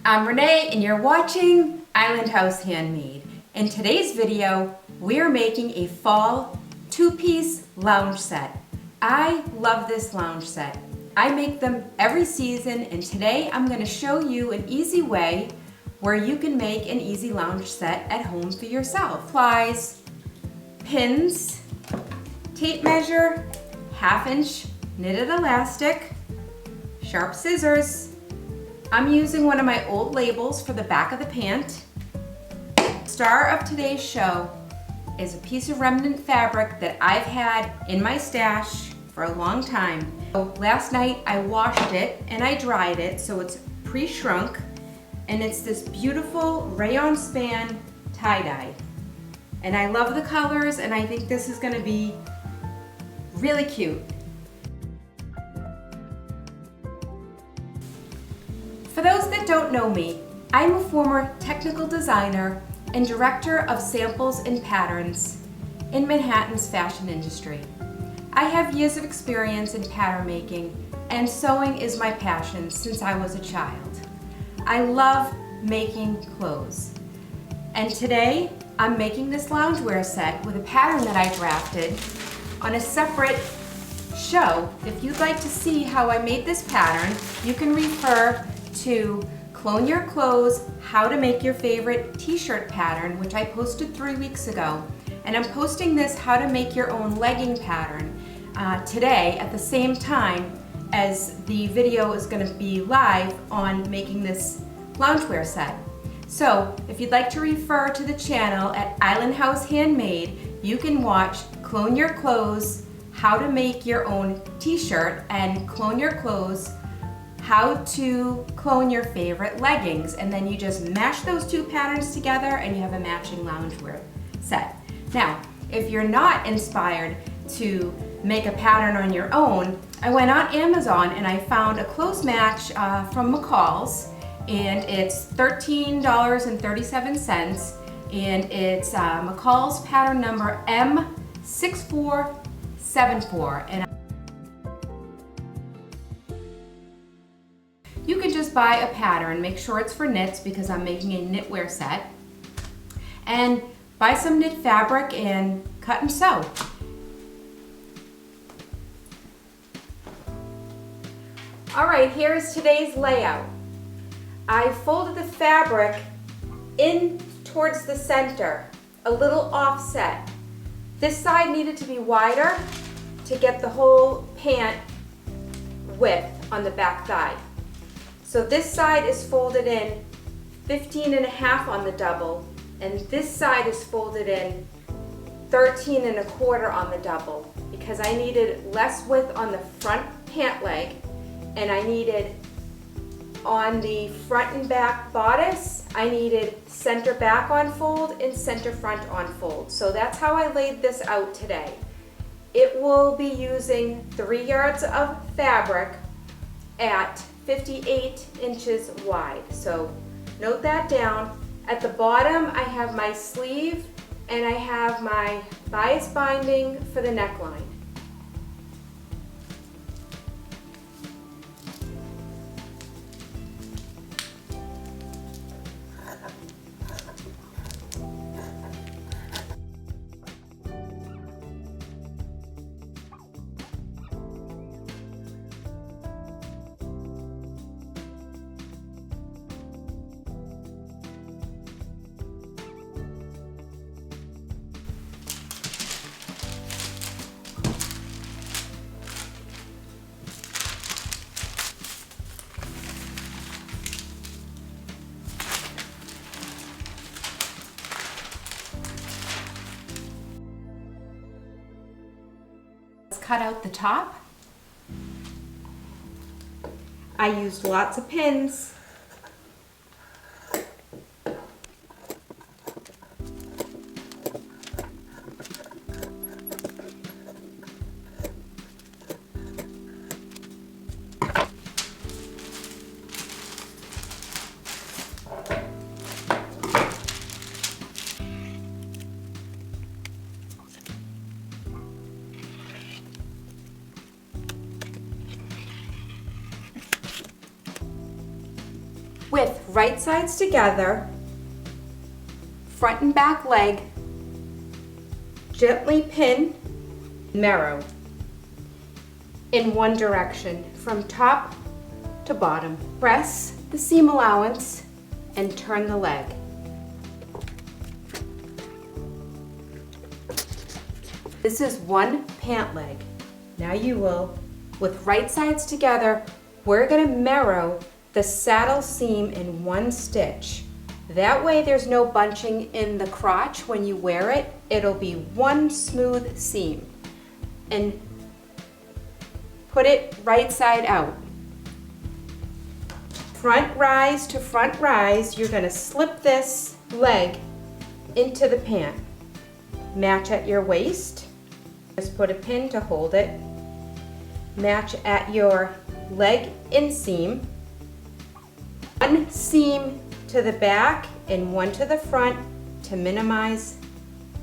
I'm Renee and you're watching Island House Handmade. In today's video, we're making a fall two-piece lounge set. I love this lounge set. I make them every season, and today I'm going to show you an easy way where you can make an easy lounge set at home for yourself. Supplies, pins, tape measure, 1/2 inch knitted elastic, sharp scissors. I'm using one of my old labels for the back of the pant. Star of today's show is a piece of remnant fabric that I've had in my stash for a long time. Last night I washed it and I dried it so it's pre-shrunk, and it's this beautiful rayon span tie-dye. And I love the colors, and I think this is going to be really cute. For those that don't know me, I'm a former technical designer and director of samples and patterns in Manhattan's fashion industry. I have years of experience in pattern making, and sewing is my passion since I was a child. I love making clothes. And today, I'm making this loungewear set with a pattern that I drafted on a separate show. If you'd like to see how I made this pattern, you can refer to Clone Your Clothes, How to Make Your Favorite T-Shirt Pattern, which I posted 3 weeks ago. And I'm posting this How to Make Your Own Legging Pattern today at the same time as the video is going to be live on making this loungewear set. So if you'd like to refer to the channel at Island House Handmade, you can watch Clone Your Clothes, How to Make Your Own T-Shirt, and Clone Your Clothes, How to Clone Your Favorite Leggings. And then you just mash those two patterns together and you have a matching loungewear set. Now, if you're not inspired to make a pattern on your own, I went on Amazon and I found a clothes match from McCall's, and it's $13.37, and it's McCall's pattern number M6474. And you can just buy a pattern, make sure it's for knits because I'm making a knitwear set, and buy some knit fabric and cut and sew. All right, here's today's layout. I folded the fabric in towards the center, a little offset. This side needed to be wider to get the whole pant width on the back thigh. So this side is folded in 15.5 on the double, and this side is folded in 13.25 on the double, because I needed less width on the front pant leg, and I needed on the front and back bodice, I needed center back on fold and center front on fold. So that's how I laid this out today. It will be using 3 yards of fabric at 58 inches wide. So note that down. At the bottom, I have my sleeve and I have my bias binding for the neckline. Cut out the top. I used lots of pins. With right sides together, front and back leg, gently pin, narrow in one direction from top to bottom. Press the seam allowance and turn the leg. This is one pant leg. Now you will, with right sides together, we're gonna narrow the saddle seam in one stitch. That way there's no bunching in the crotch when you wear it. It'll be one smooth seam. And put it right side out. Front rise to front rise, you're gonna slip this leg into the pant. Match at your waist. Just put a pin to hold it. Match at your leg inseam. One seam to the back and one to the front to minimize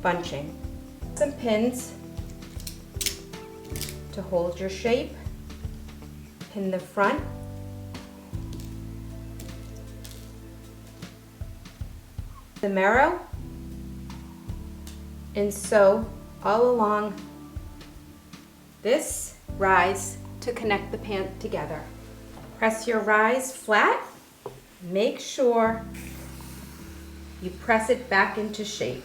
bunching. Some pins to hold your shape. Pin the front. The marrow and sew all along this rise to connect the pant together. Press your rise flat. Make sure you press it back into shape.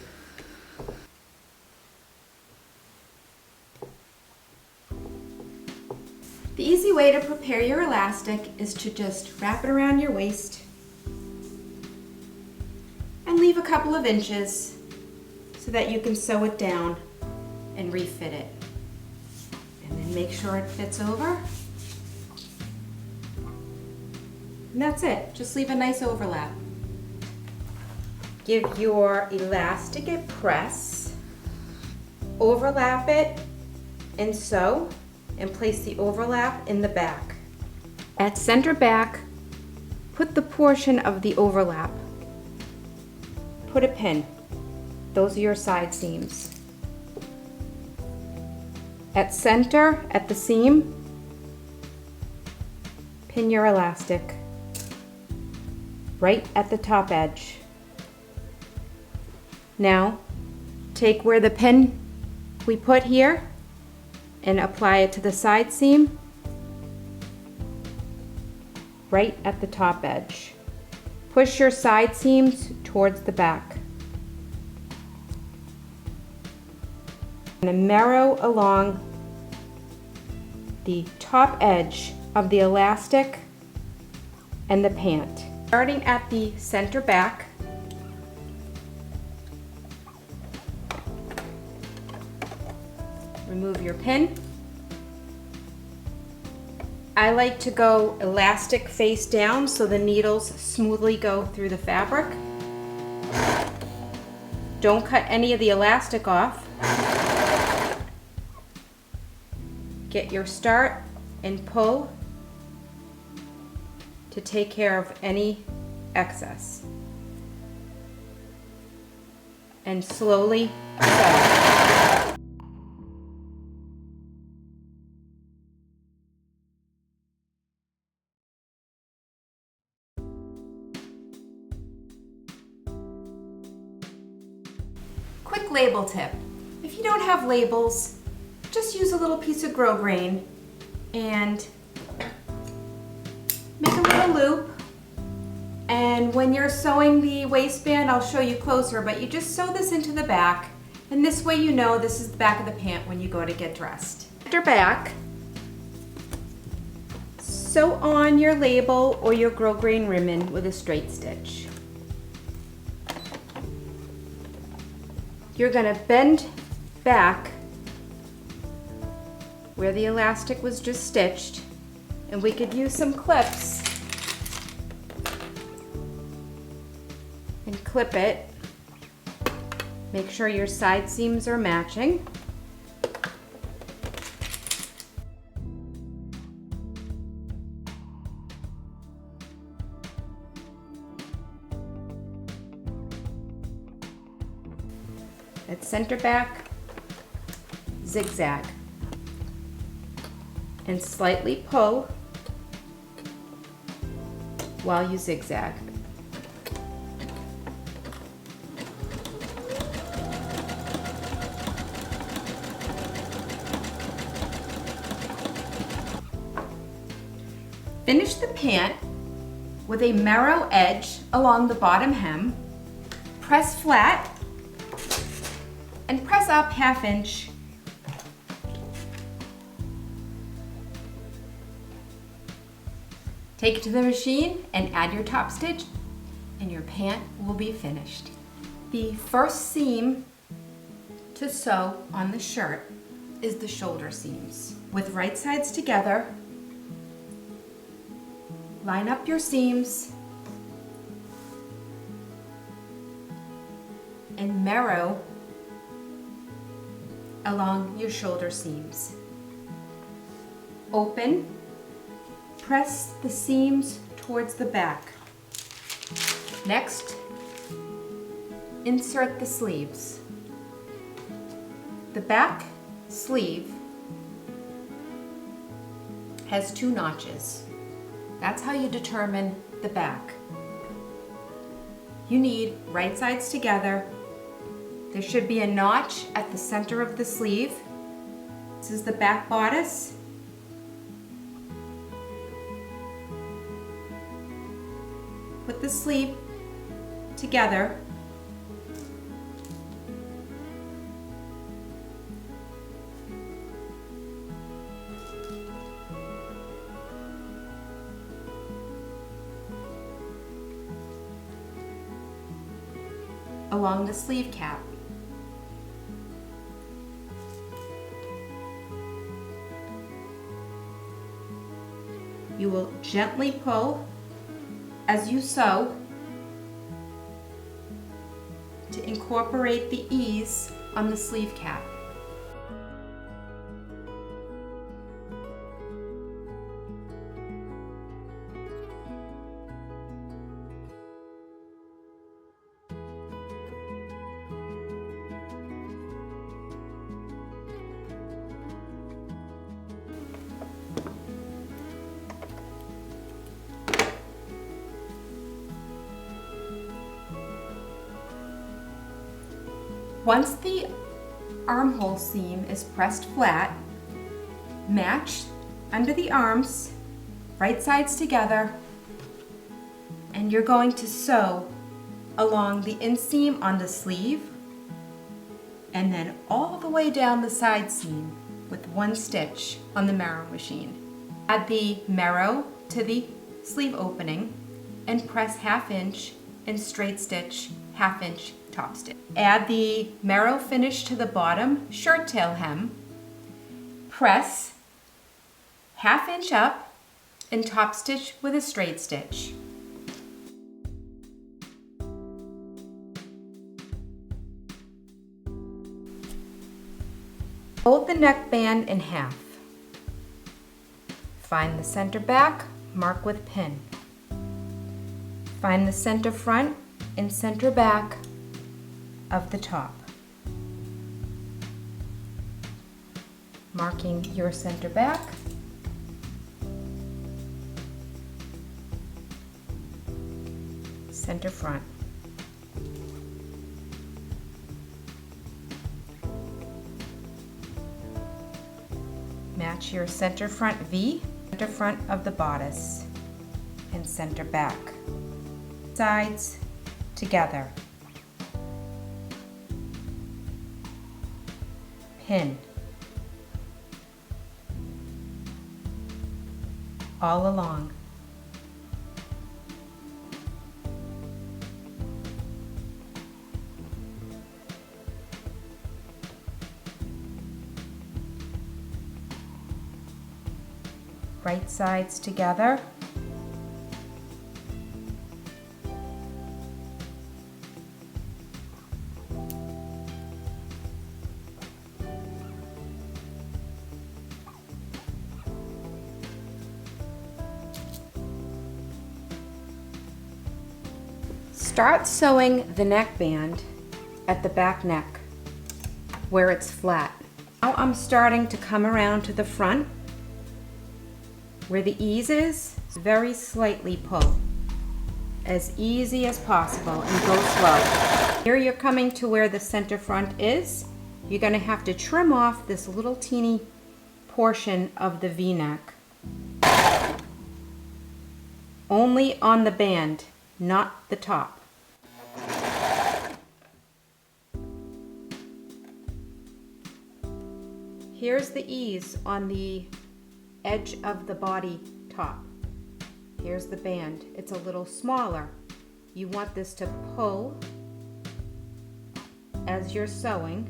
The easy way to prepare your elastic is to just wrap it around your waist and leave a couple of inches so that you can sew it down and refit it. And then make sure it fits over. And that's it, just leave a nice overlap. Give your elastic a press, overlap it, and sew, and place the overlap in the back. At center back, put the portion of the overlap. Put a pin. Those are your side seams. At center, at the seam, pin your elastic right at the top edge. Now, take where the pin we put here and apply it to the side seam right at the top edge. Push your side seams towards the back. And narrow along the top edge of the elastic and the pant. Starting at the center back, remove your pin. I like to go elastic face down so the needles smoothly go through the fabric. Don't cut any of the elastic off. Get your start and pull to take care of any excess. And slowly sew. Quick label tip. If you don't have labels, just use a little piece of grosgrain and make a little loop. And when you're sewing the waistband, I'll show you closer, but you just sew this into the back, and this way you know this is the back of the pant when you go to get dressed. After back, sew on your label or your grosgrain ribbon with a straight stitch. You're gonna bend back where the elastic was just stitched, and we could use some clips and clip it. Make sure your side seams are matching. At center back, zigzag. And slightly pull while you zigzag. Finish the pant with a narrow edge along the bottom hem. Press flat and press up 1/2 inch. Take it to the machine and add your top stitch and your pant will be finished. The first seam to sew on the shirt is the shoulder seams. With right sides together, line up your seams and narrow along your shoulder seams. Open, press the seams towards the back. Next, insert the sleeves. The back sleeve has 2 notches. That's how you determine the back. You need right sides together. There should be a notch at the center of the sleeve. This is the back bodice. Put the sleeve together. Along the sleeve cap. You will gently pull as you sew to incorporate the ease on the sleeve cap. Once the armhole seam is pressed flat, match under the arms, right sides together, and you're going to sew along the inseam on the sleeve and then all the way down the side seam with 1 stitch on the marrow machine. Add the marrow to the sleeve opening and press 1/2 inch and straight stitch 1/2 inch top stitch. Add the marrow finish to the bottom shirt tail hem. Press 1/2 inch up and top stitch with a straight stitch. Fold the neckband in half. Find the center back, mark with pin. Find the center front and center back of the top. Marking your center back. Center front. Match your center front V, center front of the bodice, and center back. Sides together. Pin. All along. Right sides together. Start sewing the neckband at the back neck where it's flat. Now I'm starting to come around to the front where the ease is. Very slightly pull. as easy as possible and go slow. Here you're coming to where the center front is. You're going to have to trim off this little teeny portion of the V-neck. Only on the band, not the top. Here's the ease on the edge of the body top. Here's the band. It's a little smaller. You want this to pull as you're sewing.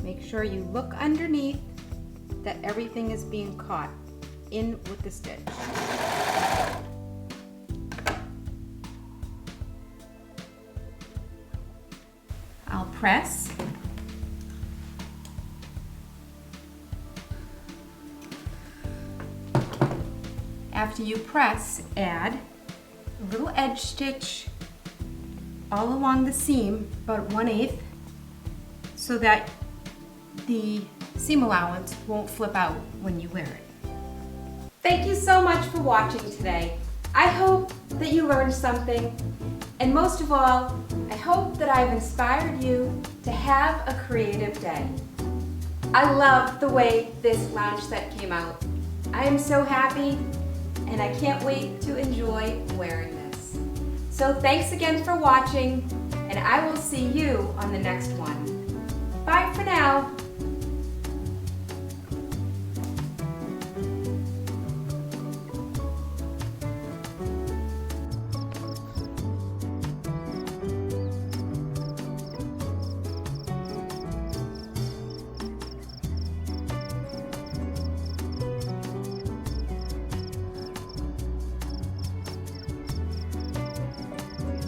Make sure you look underneath that everything is being caught in with the stitch. I'll press. After you press, add a little edge stitch all along the seam, about 1/8, so that the seam allowance won't flip out when you wear it. Thank you so much for watching today. I hope that you learned something, and most of all, I hope that I've inspired you to have a creative day. I love the way this lounge set came out. I am so happy, and I can't wait to enjoy wearing this. So thanks again for watching, and I will see you on the next one. Bye for now.